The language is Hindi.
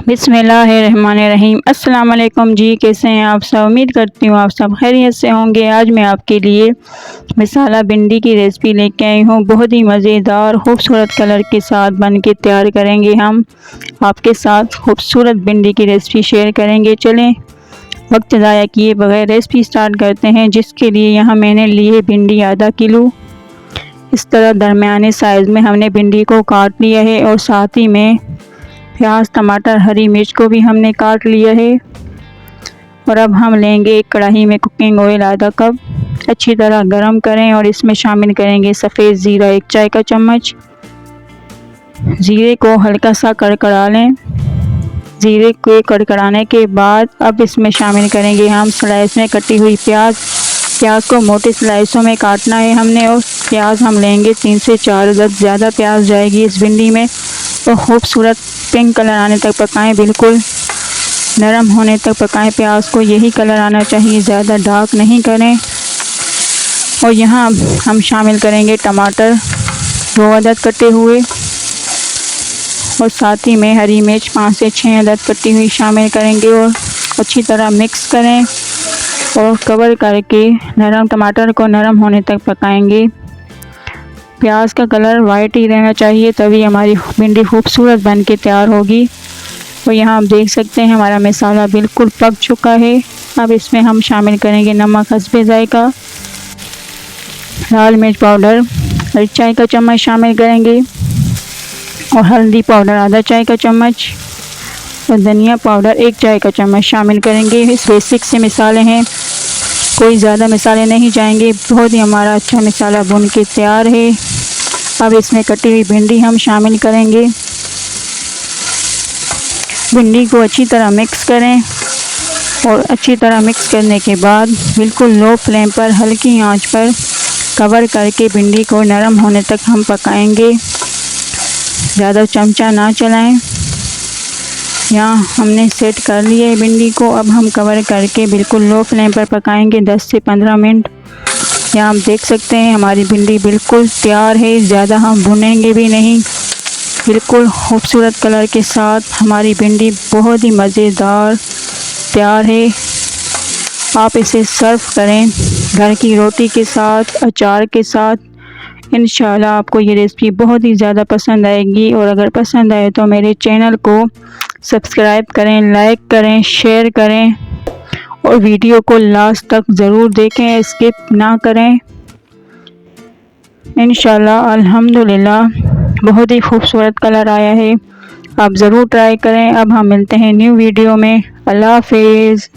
बिस्मिल्लाहिर्रहमानिर्रहीम। अस्सलाम वालेकुम जी, कैसे हैं आप सब? उम्मीद करती हूँ आप सब खैरियत से होंगे। आज मैं आपके लिए मसाला भिंडी की रेसिपी लेके आई हूँ। बहुत ही मज़ेदार खूबसूरत कलर के साथ बन के तैयार करेंगे। हम आपके साथ खूबसूरत भिंडी की रेसिपी शेयर करेंगे। चलें वक्त ज़ाया किए बगैर रेसिपी स्टार्ट करते हैं। जिसके लिए यहाँ मैंने लिए भिंडी आधा किलो। इस तरह दरमियाने साइज़ में हमने भिंडी को काट लिया है और साथ ही में प्याज, टमाटर, हरी मिर्च को भी हमने काट लिया है। और अब हम लेंगे एक कढ़ाई में कुकिंग ऑयल आधा कप, अच्छी तरह गरम करें और इसमें शामिल करेंगे सफ़ेद ज़ीरा 1 चाय का चम्मच। ज़ीरे को हल्का सा कड़कड़ा लें। ज़ीरे को कड़कड़ाने के बाद अब इसमें शामिल करेंगे हम स्लाइस में कटी हुई प्याज। प्याज को मोटे स्लाइसों में काटना है हमने। और प्याज हम लेंगे 3 से 4 अदद, ज़्यादा प्याज जाएगी इस भिंडी में। तो खूबसूरत पिंक कलर आने तक पकाएं, बिल्कुल नरम होने तक पकाएं प्याज को। यही कलर आना चाहिए, ज़्यादा डार्क नहीं करें। और यहाँ हम शामिल करेंगे टमाटर 2 अदद कटे हुए और साथ ही में हरी मिर्च 5 से 6 अदद कटी हुई शामिल करेंगे और अच्छी तरह मिक्स करें और कवर करके नरम टमाटर को नरम होने तक पकाएंगे। प्याज का कलर वाइट ही रहना चाहिए, तभी हमारी भिंडी खूबसूरत बन के तैयार होगी। और यहाँ आप देख सकते हैं हमारा मसाला बिल्कुल पक चुका है। अब इसमें हम शामिल करेंगे नमक हस्बे जायका, लाल मिर्च पाउडर 1 चाय का चम्मच शामिल करेंगे और हल्दी पाउडर आधा चाय का चम्मच और धनिया पाउडर 1 चाय का चम्मच शामिल करेंगे। इस बेसिक से मसाले हैं, कोई ज़्यादा मसाले नहीं जाएंगे। बहुत ही हमारा अच्छा मसाला भुन के तैयार है। अब इसमें कटी हुई भिंडी हम शामिल करेंगे। भिंडी को अच्छी तरह मिक्स करें और अच्छी तरह मिक्स करने के बाद बिल्कुल लो फ्लेम पर हल्की आंच पर कवर करके भिंडी को नरम होने तक हम पकाएंगे। ज़्यादा चमचा ना चलाएं। यहाँ हमने सेट कर लिया है भिंडी को। अब हम कवर करके बिल्कुल लो फ्लेम पर पकाएंगे 10 से 15 मिनट। यहाँ आप देख सकते हैं हमारी भिंडी बिल्कुल तैयार है, ज़्यादा हम भुनेंगे भी नहीं। बिल्कुल खूबसूरत कलर के साथ हमारी भिंडी बहुत ही मज़ेदार तैयार है। आप इसे सर्व करें घर की रोटी के साथ, अचार के साथ। इंशाल्लाह आपको ये रेसिपी बहुत ही ज़्यादा पसंद आएगी। और अगर पसंद आए तो मेरे चैनल को सब्सक्राइब करें, लाइक करें, शेयर करें और वीडियो को लास्ट तक ज़रूर देखें, स्किप ना करें। इंशाल्लाह अल्हम्दुलिल्लाह बहुत ही खूबसूरत कलर आया है। आप ज़रूर ट्राई करें। अब हम मिलते हैं न्यू वीडियो में। अल्लाह हाफिज़।